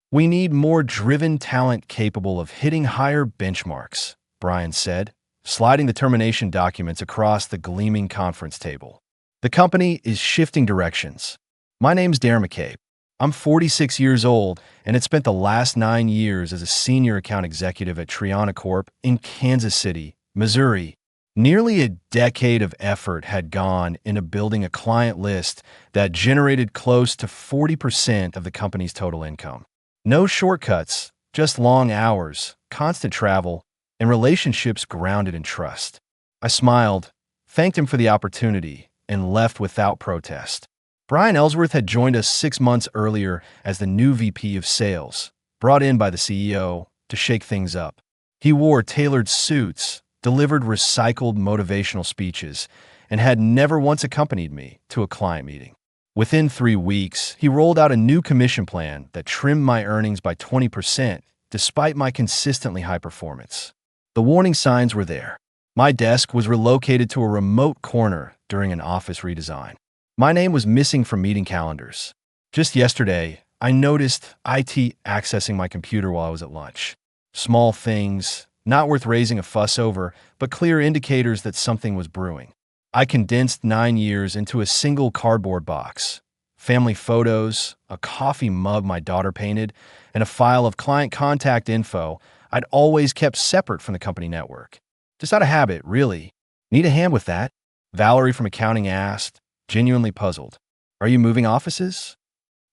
We need more driven talent capable of hitting higher benchmarks, Brian said, sliding the termination documents across the gleaming conference table. The company is shifting directions. My name's Darren McCabe. I'm 46 years old and had spent the last 9 years as a senior account executive at Triana Corp in Kansas City, Missouri. Nearly a decade of effort had gone into building a client list that generated close to 40% of the company's total income. No shortcuts, just long hours, constant travel, and relationships grounded in trust. I smiled, thanked him for the opportunity, and left without protest. Brian Ellsworth had joined us 6 months earlier as the new VP of Sales, brought in by the CEO to shake things up. He wore tailored suits, delivered recycled motivational speeches, and had never once accompanied me to a client meeting. Within 3 weeks, he rolled out a new commission plan that trimmed my earnings by 20% despite my consistently high performance. The warning signs were there. My desk was relocated to a remote corner during an office redesign. My name was missing from meeting calendars. Just yesterday, I noticed IT accessing my computer while I was at lunch. Small things, not worth raising a fuss over, but clear indicators that something was brewing. I condensed 9 years into a single cardboard box. Family photos, a coffee mug my daughter painted, and a file of client contact info I'd always kept separate from the company network. Just out of habit, really. Need a hand with that? Valerie from accounting asked, genuinely puzzled. Are you moving offices?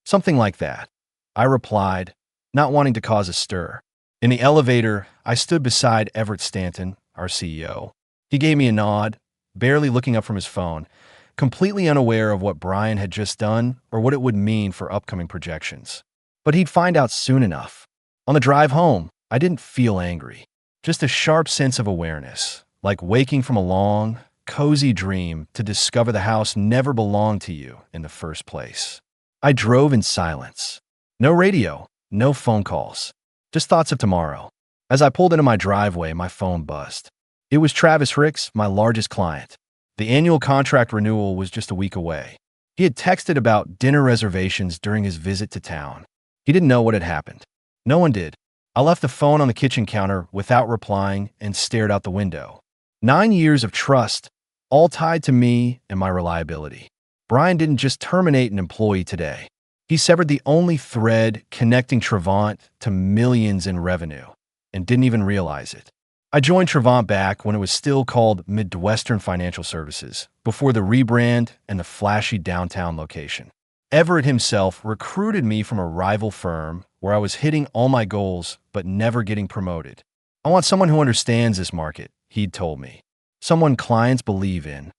Something like that. I replied, not wanting to cause a stir. In the elevator, I stood beside Everett Stanton, our CEO. He gave me a nod, barely looking up from his phone, completely unaware of what Brian had just done or what it would mean for upcoming projections. But he'd find out soon enough. On the drive home, I didn't feel angry, just a sharp sense of awareness, like waking from a long, cozy dream to discover the house never belonged to you in the first place. I drove in silence. No radio, no phone calls, just thoughts of tomorrow. As I pulled into my driveway, my phone buzzed. It was Travis Ricks, my largest client. The annual contract renewal was just a week away. He had texted about dinner reservations during his visit to town. He didn't know what had happened. No one did. I left the phone on the kitchen counter without replying and stared out the window. 9 years of trust, all tied to me and my reliability. Brian didn't just terminate an employee today. He severed the only thread connecting Trevant to millions in revenue and didn't even realize it. I joined Trevant back when it was still called Midwestern Financial Services, before the rebrand and the flashy downtown location. Everett himself recruited me from a rival firm where I was hitting all my goals but never getting promoted. I want someone who understands this market, he'd told me. Someone clients believe in.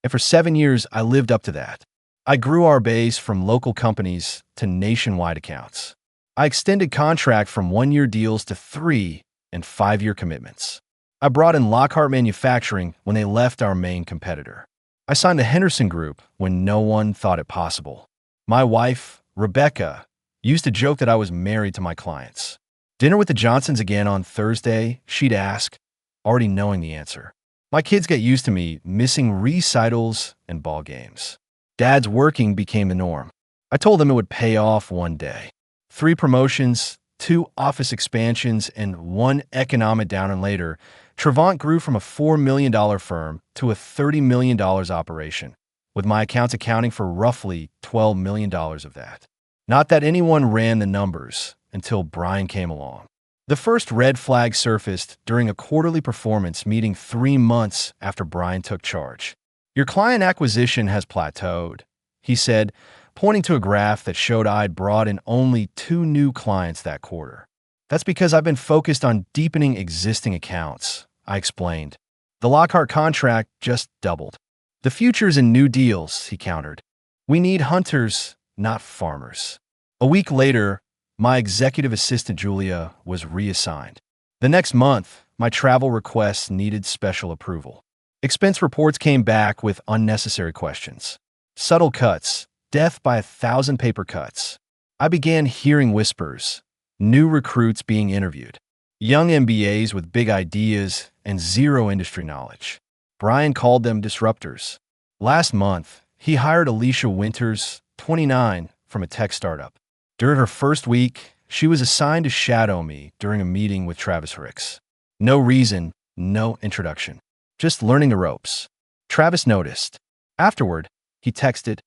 And for 7 years, I lived up to that. I grew our base from local companies to nationwide accounts. I extended contract from 1-year deals to 3 and 5-year commitments. I brought in Lockhart Manufacturing when they left our main competitor. I signed the Henderson Group when no one thought it possible. My wife, Rebecca, used to joke that I was married to my clients. Dinner with the Johnsons again on Thursday, she'd ask, already knowing the answer. My kids get used to me missing recitals and ball games. Dad's working became the norm. I told them it would pay off one day. 3 promotions, 2 office expansions, and 1 economic downturn later, Trevant grew from a $4 million firm to a $30 million operation, with my accounts accounting for roughly $12 million of that. Not that anyone ran the numbers until Brian came along. The first red flag surfaced during a quarterly performance meeting 3 months after Brian took charge. Your client acquisition has plateaued, he said, pointing to a graph that showed I'd brought in only 2 new clients that quarter. That's because I've been focused on deepening existing accounts, I explained. The Lockhart contract just doubled. The future's in new deals, he countered. We need hunters, not farmers. A week later, my executive assistant Julia was reassigned. The next month, my travel requests needed special approval. Expense reports came back with unnecessary questions. Subtle cuts, death by 1,000 paper cuts. I began hearing whispers, new recruits being interviewed, young MBAs with big ideas and zero industry knowledge. Brian called them disruptors. Last month, he hired Alicia Winters, 29, from a tech startup. During her first week, She was assigned to shadow me during a meeting with Travis Ricks. No reason, no introduction. Just learning the ropes. Travis noticed. Afterward, he texted,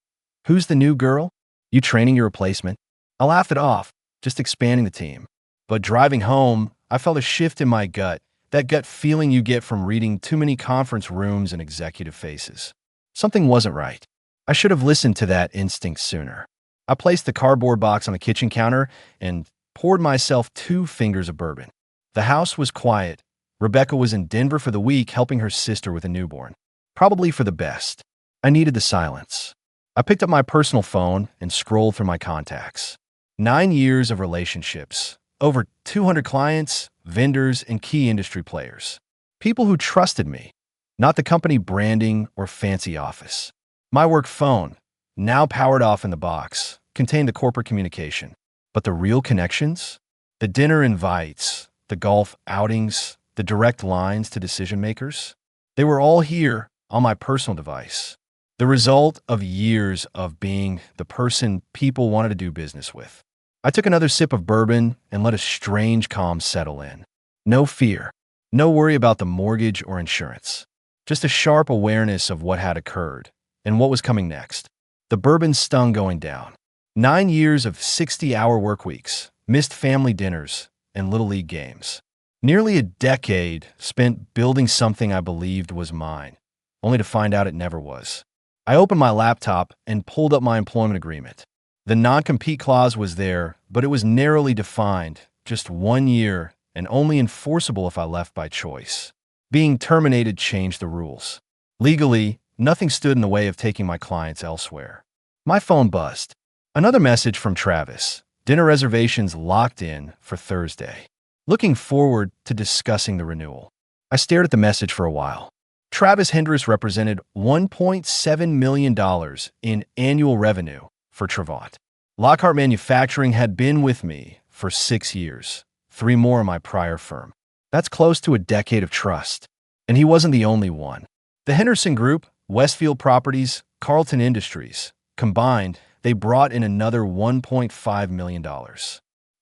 "Who's the new girl? You training your replacement?" I laughed it off, just expanding the team. But driving home, I felt a shift in my gut, that gut feeling you get from reading too many conference rooms and executive faces. Something wasn't right. I should have listened to that instinct sooner. I placed the cardboard box on the kitchen counter and poured myself 2 fingers of bourbon. The house was quiet. Rebecca was in Denver for the week helping her sister with a newborn. Probably for the best. I needed the silence. I picked up my personal phone and scrolled through my contacts. 9 years of relationships. Over 200 clients, vendors, and key industry players. People who trusted me, not the company branding or fancy office. My work phone, now powered off in the box, contained the corporate communication. But the real connections? The dinner invites, the golf outings, the direct lines to decision makers? They were all here on my personal device. The result of years of being the person people wanted to do business with. I took another sip of bourbon and let a strange calm settle in. No fear. No worry about the mortgage or insurance. Just a sharp awareness of what had occurred and what was coming next. The bourbon stung going down. 9 years of 60-hour work weeks, missed family dinners, and Little League games. Nearly a decade spent building something I believed was mine, only to find out it never was. I opened my laptop and pulled up my employment agreement. The non-compete clause was there, but it was narrowly defined, just 1 year, and only enforceable if I left by choice. Being terminated changed the rules. Legally, nothing stood in the way of taking my clients elsewhere. My phone buzzed. Another message from Travis. Dinner reservations locked in for Thursday. Looking forward to discussing the renewal. I stared at the message for a while. Travis Hendricks represented $1.7 million in annual revenue for Trevant. Lockhart Manufacturing had been with me for 6 years, 3 more in my prior firm. That's close to a decade of trust. And he wasn't the only one. The Henderson Group, Westfield Properties, Carlton Industries, combined, they brought in another $1.5 million.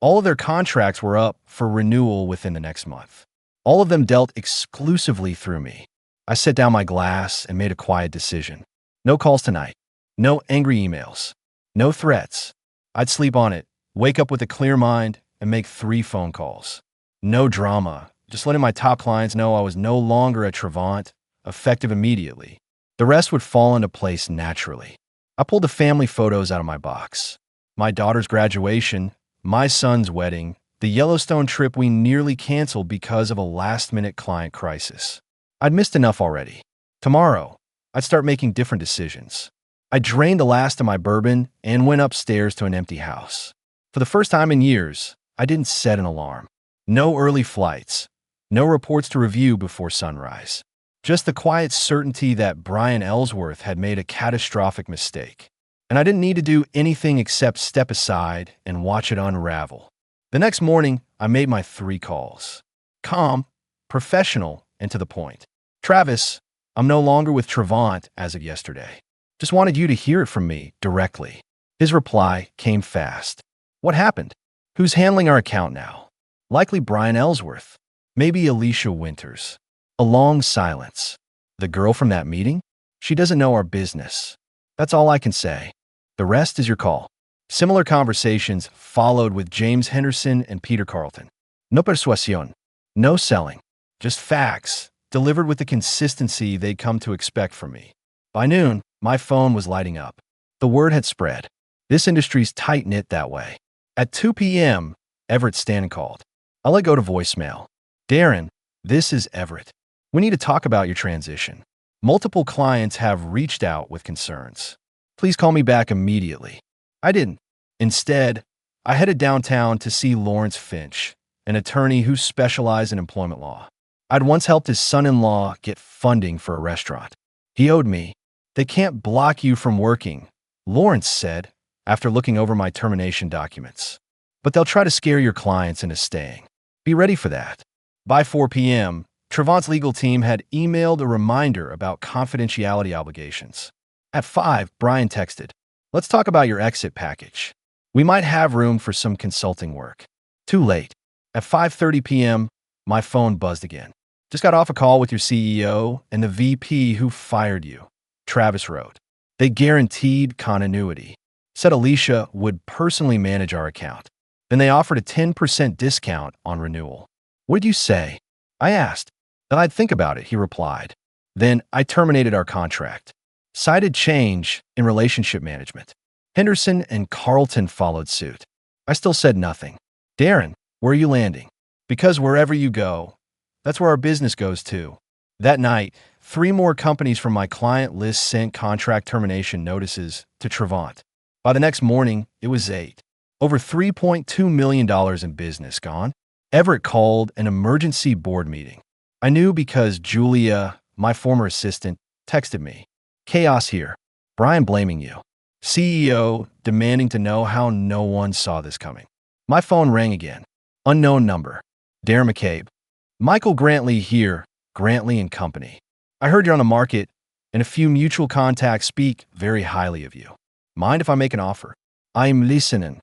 All of their contracts were up for renewal within the next month. All of them dealt exclusively through me. I set down my glass and made a quiet decision. No calls tonight. No angry emails. No threats. I'd sleep on it, wake up with a clear mind, and make 3 phone calls. No drama, just letting my top clients know I was no longer at Trevant, effective immediately. The rest would fall into place naturally. I pulled the family photos out of my box. My daughter's graduation, my son's wedding, the Yellowstone trip we nearly canceled because of a last-minute client crisis. I'd missed enough already. Tomorrow, I'd start making different decisions. I drained the last of my bourbon and went upstairs to an empty house. For the first time in years, I didn't set an alarm. No early flights. No reports to review before sunrise. Just the quiet certainty that Brian Ellsworth had made a catastrophic mistake. And I didn't need to do anything except step aside and watch it unravel. The next morning, I made my 3 calls. Calm, professional, and to the point. Travis, I'm no longer with Trevant as of yesterday. Just wanted you to hear it from me directly. His reply came fast. What happened? Who's handling our account now? Likely Brian Ellsworth. Maybe Alicia Winters. A long silence. The girl from that meeting? She doesn't know our business. That's all I can say. The rest is your call. Similar conversations followed with James Henderson and Peter Carlton. No persuasión. No selling. Just facts, delivered with the consistency they'd come to expect from me. By noon, my phone was lighting up. The word had spread. This industry's tight-knit that way. At 2 p.m., Everett Stanton called. I let go to voicemail. Darren, this is Everett. We need to talk about your transition. Multiple clients have reached out with concerns. Please call me back immediately. I didn't. Instead, I headed downtown to see Lawrence Finch, an attorney who specialized in employment law. I'd once helped his son-in-law get funding for a restaurant. He owed me. They can't block you from working, Lawrence said, after looking over my termination documents. But they'll try to scare your clients into staying. Be ready for that. By 4 p.m., Trevant's legal team had emailed a reminder about confidentiality obligations. At 5, Brian texted, "Let's talk about your exit package." We might have room for some consulting work. Too late. At 5:30 p.m., my phone buzzed again. Just got off a call with your CEO and the VP who fired you. Travis wrote. They guaranteed continuity. Said Alicia would personally manage our account. Then they offered a 10% discount on renewal. What did you say? I asked. That I'd think about it, he replied. Then I terminated our contract. Cited change in relationship management. Henderson and Carlton followed suit. I still said nothing. Darren, where are you landing? Because wherever you go, that's where our business goes too. That night, 3 more companies from my client list sent contract termination notices to Trevant. By the next morning, it was 8. Over $3.2 million in business gone. Everett called an emergency board meeting. I knew because Julia, my former assistant, texted me. Chaos here. Brian blaming you. CEO demanding to know how no one saw this coming. My phone rang again. Unknown number. Darren McCabe. Michael Grantley here, Grantley and Company. I heard you're on the market, and a few mutual contacts speak very highly of you. Mind if I make an offer? I'm listening.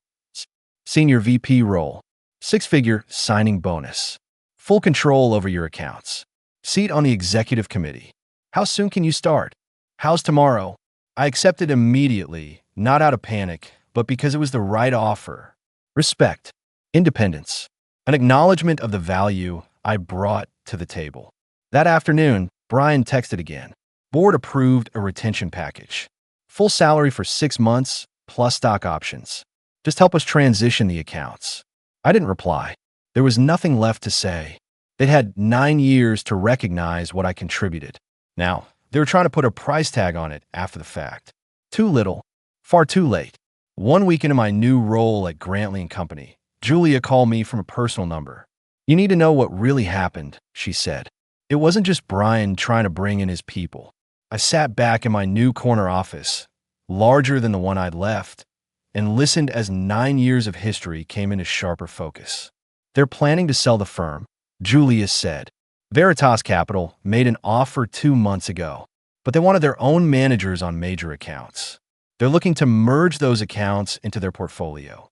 Senior VP role. 6-figure signing bonus. Full control over your accounts. Seat on the executive committee. How soon can you start? How's tomorrow? I accepted immediately, not out of panic, but because it was the right offer. Respect. Independence. An acknowledgement of the value I brought to the table. That afternoon, Brian texted again. Board approved a retention package. Full salary for 6 months, plus stock options. Just help us transition the accounts. I didn't reply. There was nothing left to say. They'd had 9 years to recognize what I contributed. Now, they were trying to put a price tag on it after the fact. Too little, far too late. 1 week into my new role at Grantley and Company, Julia called me from a personal number. You need to know what really happened, she said. It wasn't just Brian trying to bring in his people. I sat back in my new corner office, larger than the one I'd left, and listened as 9 years of history came into sharper focus. They're planning to sell the firm, Julia said. Veritas Capital made an offer 2 months ago, but they wanted their own managers on major accounts. They're looking to merge those accounts into their portfolio.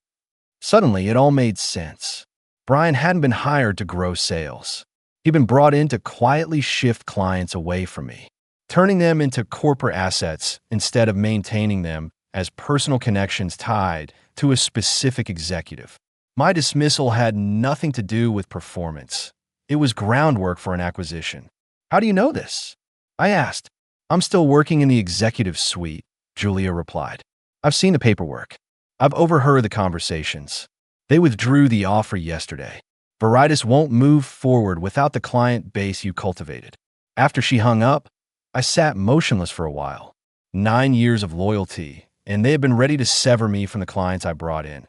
Suddenly, it all made sense. Brian hadn't been hired to grow sales. He'd been brought in to quietly shift clients away from me, turning them into corporate assets instead of maintaining them as personal connections tied to a specific executive. My dismissal had nothing to do with performance. It was groundwork for an acquisition. How do you know this? I asked. I'm still working in the executive suite, Julia replied. I've seen the paperwork. I've overheard the conversations. They withdrew the offer yesterday. Veritas won't move forward without the client base you cultivated. After she hung up, I sat motionless for a while. 9 years of loyalty, and they had been ready to sever me from the clients I brought in,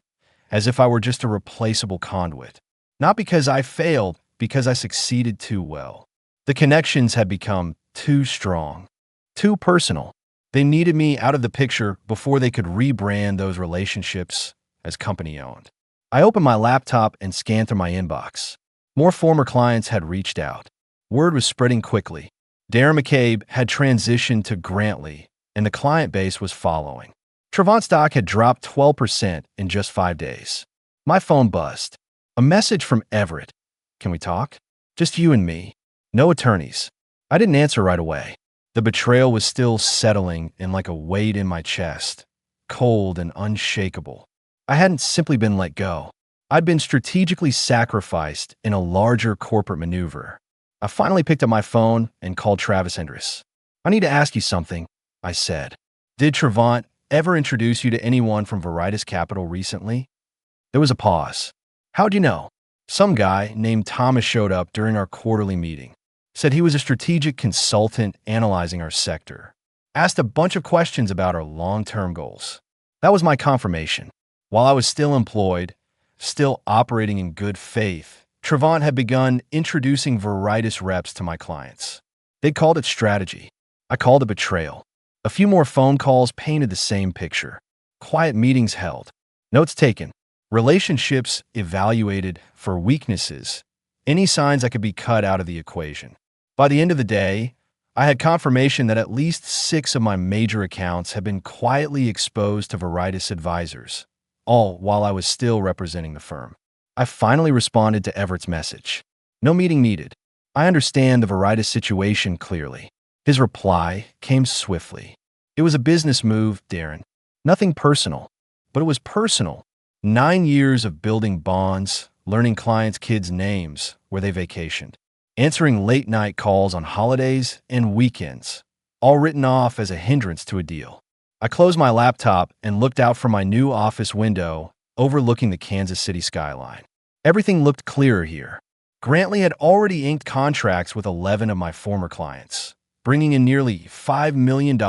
as if I were just a replaceable conduit. Not because I failed, because I succeeded too well. The connections had become too strong, too personal. They needed me out of the picture before they could rebrand those relationships as company-owned. I opened my laptop and scanned through my inbox. More former clients had reached out. Word was spreading quickly. Darren McCabe had transitioned to Grantley, and the client base was following. Trevant stock had dropped 12% in just 5 days. My phone buzzed. A message from Everett. Can we talk? Just you and me. No attorneys. I didn't answer right away. The betrayal was still settling in like a weight in my chest, cold and unshakable. I hadn't simply been let go. I'd been strategically sacrificed in a larger corporate maneuver. I finally picked up my phone and called Travis Hendricks. I need to ask you something, I said. Did Trevant ever introduce you to anyone from Veritas Capital recently? There was a pause. How'd you know? Some guy named Thomas showed up during our quarterly meeting. Said he was a strategic consultant analyzing our sector. Asked a bunch of questions about our long-term goals. That was my confirmation. While I was still employed, still operating in good faith, Trevant had begun introducing Veritas reps to my clients. They called it strategy. I called it betrayal. A few more phone calls painted the same picture. Quiet meetings held. Notes taken. Relationships evaluated for weaknesses. Any signs I could be cut out of the equation. By the end of the day, I had confirmation that at least 6 of my major accounts had been quietly exposed to Veritas advisors, all while I was still representing the firm. I finally responded to Everett's message. No meeting needed. I understand the Veritas situation clearly. His reply came swiftly. It was a business move, Darren. Nothing personal. But it was personal. 9 years of building bonds, learning clients' kids' names where they vacationed, answering late-night calls on holidays and weekends, all written off as a hindrance to a deal. I closed my laptop and looked out from my new office window, overlooking the Kansas City skyline. Everything looked clearer here. Grantley had already inked contracts with 11 of my former clients, bringing in nearly $5 million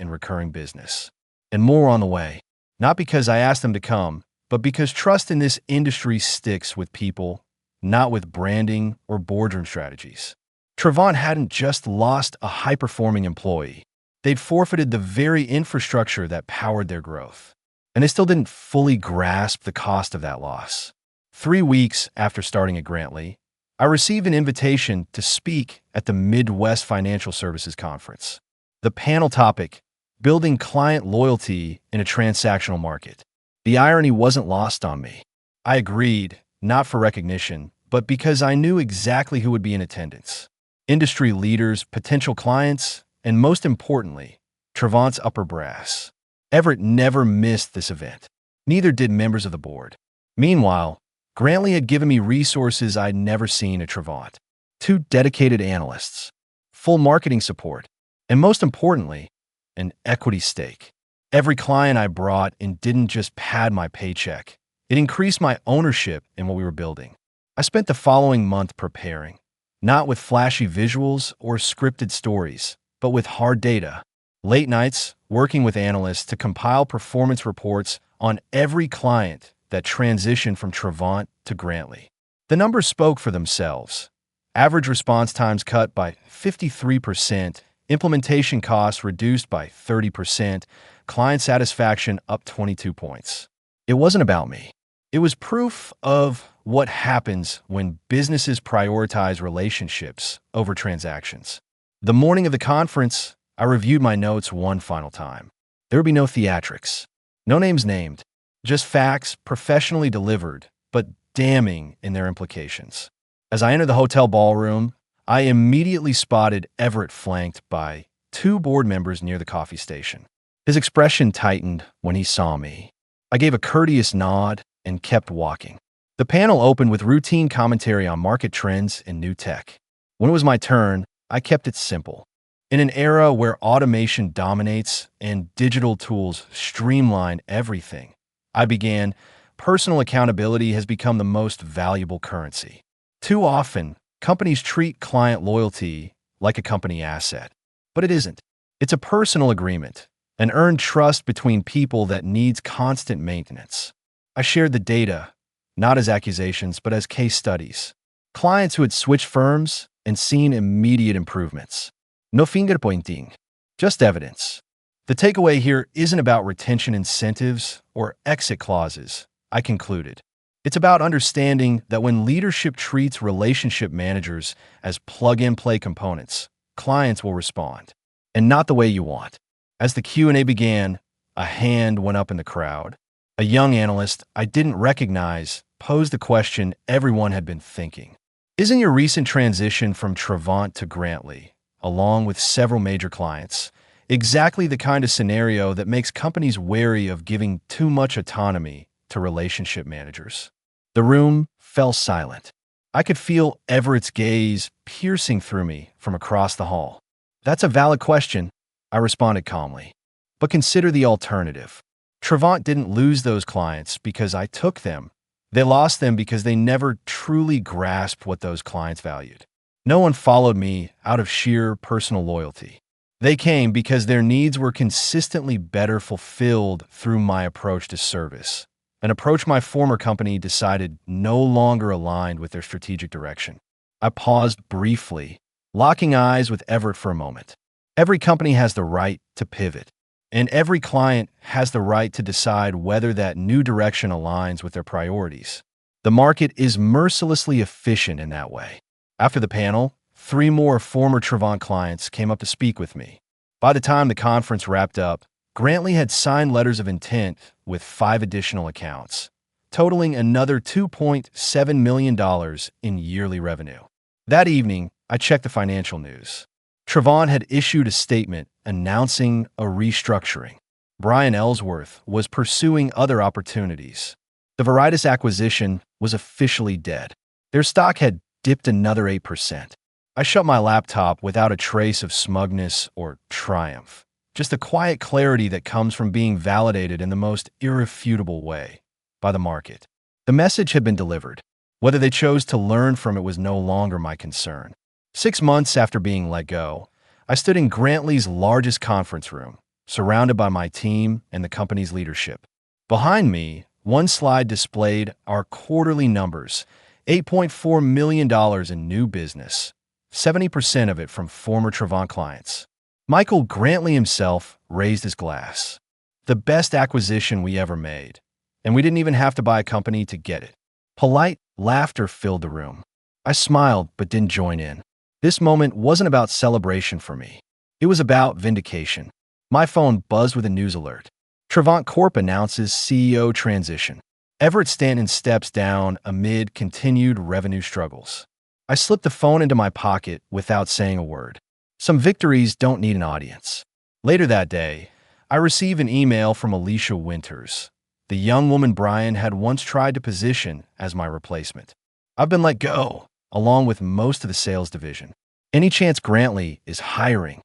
in recurring business. And more on the way. Not because I asked them to come, but because trust in this industry sticks with people, not with branding or boardroom strategies. Trevant hadn't just lost a high-performing employee. They'd forfeited the very infrastructure that powered their growth. And they still didn't fully grasp the cost of that loss. 3 weeks after starting at Grantley, I received an invitation to speak at the Midwest Financial Services Conference. The panel topic, Building Client Loyalty in a Transactional Market. The irony wasn't lost on me. I agreed, not for recognition, but because I knew exactly who would be in attendance. Industry leaders, potential clients, and most importantly, Trevant's upper brass. Everett never missed this event. Neither did members of the board. Meanwhile, Grantley had given me resources I'd never seen at Trevant. 2 dedicated analysts, full marketing support, and most importantly, an equity stake. Every client I brought in didn't just pad my paycheck. It increased my ownership in what we were building. I spent the following month preparing, not with flashy visuals or scripted stories, but with hard data. Late nights, working with analysts to compile performance reports on every client that transitioned from Trevant to Grantley. The numbers spoke for themselves. Average response times cut by 53%, implementation costs reduced by 30%, client satisfaction up 22 points. It wasn't about me. It was proof of what happens when businesses prioritize relationships over transactions. The morning of the conference, I reviewed my notes one final time. There would be no theatrics, no names named, just facts professionally delivered, but damning in their implications. As I entered the hotel ballroom, I immediately spotted Everett flanked by 2 board members near the coffee station. His expression tightened when he saw me. I gave a courteous nod and kept walking. The panel opened with routine commentary on market trends and new tech. When it was my turn, I kept it simple. In an era where automation dominates and digital tools streamline everything, I began, personal accountability has become the most valuable currency. Too often, companies treat client loyalty like a company asset. But it isn't. It's a personal agreement, an earned trust between people that needs constant maintenance. I shared the data, not as accusations, but as case studies. Clients who had switched firms and seen immediate improvements. No finger pointing, just evidence. The takeaway here isn't about retention incentives or exit clauses, I concluded. It's about understanding that when leadership treats relationship managers as plug-and-play components, clients will respond, and not the way you want. As the Q&A began, a hand went up in the crowd. A young analyst I didn't recognize posed the question everyone had been thinking. Isn't your recent transition from Trevant to Grantley, along with several major clients, exactly the kind of scenario that makes companies wary of giving too much autonomy to relationship managers? The room fell silent. I could feel Everett's gaze piercing through me from across the hall. That's a valid question, I responded calmly. But consider the alternative. Trevant didn't lose those clients because I took them. They lost them because they never truly grasped what those clients valued. No one followed me out of sheer personal loyalty. They came because their needs were consistently better fulfilled through my approach to service, an approach my former company decided no longer aligned with their strategic direction. I paused briefly, locking eyes with Everett for a moment. Every company has the right to pivot, and every client has the right to decide whether that new direction aligns with their priorities. The market is mercilessly efficient in that way. After the panel, 3 more former Trevant clients came up to speak with me. By the time the conference wrapped up, Grantley had signed letters of intent with 5 additional accounts, totaling another $2.7 million in yearly revenue. That evening, I checked the financial news. Trevon had issued a statement announcing a restructuring. Brian Ellsworth was pursuing other opportunities. The Veritas acquisition was officially dead. Their stock had dipped another 8%. I shut my laptop without a trace of smugness or triumph, just a quiet clarity that comes from being validated in the most irrefutable way by the market. The message had been delivered. Whether they chose to learn from it was no longer my concern. 6 months after being let go, I stood in Grantley's largest conference room, surrounded by my team and the company's leadership. Behind me, one slide displayed our quarterly numbers: $8.4 million in new business, 70% of it from former Trevon clients. Michael Grantley himself raised his glass. The best acquisition we ever made, and we didn't even have to buy a company to get it. Polite laughter filled the room. I smiled but didn't join in. This moment wasn't about celebration for me. It was about vindication. My phone buzzed with a news alert. Trevant Corp announces CEO transition. Everett Stanton steps down amid continued revenue struggles. I slipped the phone into my pocket without saying a word. Some victories don't need an audience. Later that day, I received an email from Alicia Winters, the young woman Brian had once tried to position as my replacement. I've been let go, along with most of the sales division. Any chance Grantley is hiring?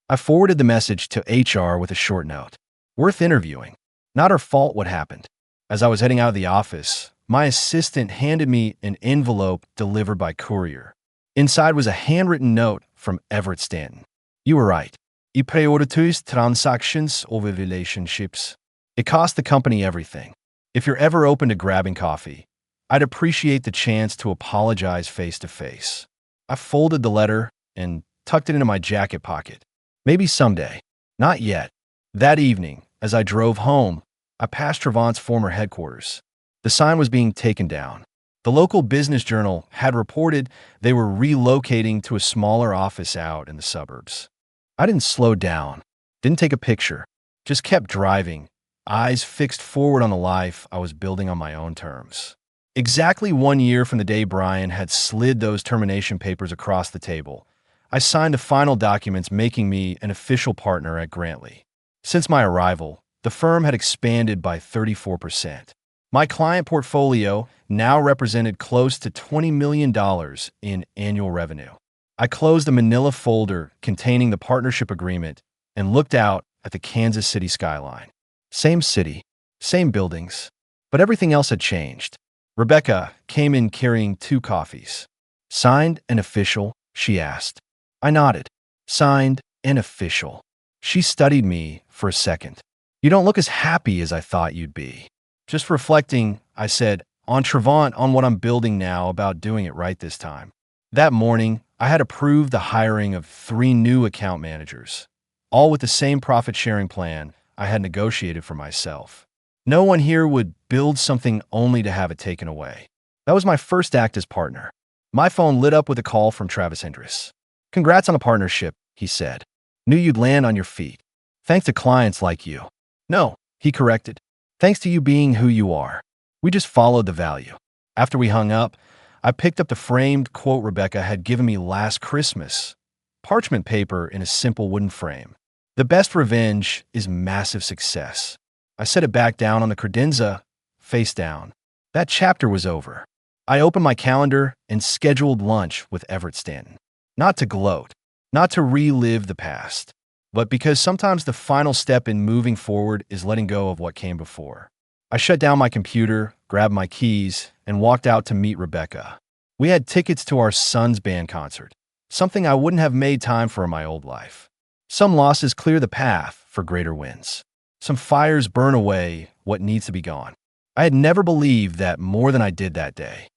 I forwarded the message to HR with a short note. Worth interviewing. Not her fault what happened. As I was heading out of the office, my assistant handed me an envelope delivered by courier. Inside was a handwritten note from Everett Stanton. You were right. I prioritize transactions over relationships. It cost the company everything. If you're ever open to grabbing coffee, I'd appreciate the chance to apologize face to face. I folded the letter and tucked it into my jacket pocket. Maybe someday. Not yet. That evening, as I drove home, I passed Trevant's former headquarters. The sign was being taken down. The local business journal had reported they were relocating to a smaller office out in the suburbs. I didn't slow down, didn't take a picture, just kept driving, eyes fixed forward on the life I was building on my own terms. Exactly 1 year from the day Brian had slid those termination papers across the table, I signed the final documents making me an official partner at Grantley. Since my arrival, the firm had expanded by 34%. My client portfolio now represented close to $20 million in annual revenue. I closed a manila folder containing the partnership agreement and looked out at the Kansas City skyline. Same city, same buildings, but everything else had changed. Rebecca came in carrying 2 coffees. Signed and official, she asked. I nodded. Signed and official. She studied me for a second. You don't look as happy as I thought you'd be. Just reflecting, I said, on Trevant, on what I'm building now, about doing it right this time. That morning, I had approved the hiring of 3 new account managers, all with the same profit-sharing plan I had negotiated for myself. No one here would build something only to have it taken away. That was my first act as partner. My phone lit up with a call from Travis Hendris. Congrats on the partnership, he said. Knew you'd land on your feet. Thanks to clients like you. No, he corrected. Thanks to you being who you are. We just followed the value. After we hung up, I picked up the framed quote Rebecca had given me last Christmas. Parchment paper in a simple wooden frame. The best revenge is massive success. I set it back down on the credenza, face down. That chapter was over. I opened my calendar and scheduled lunch with Everett Stanton. Not to gloat, not to relive the past, but because sometimes the final step in moving forward is letting go of what came before. I shut down my computer, grabbed my keys, and walked out to meet Rebecca. We had tickets to our son's band concert, something I wouldn't have made time for in my old life. Some losses clear the path for greater wins. Some fires burn away what needs to be gone. I had never believed that more than I did that day.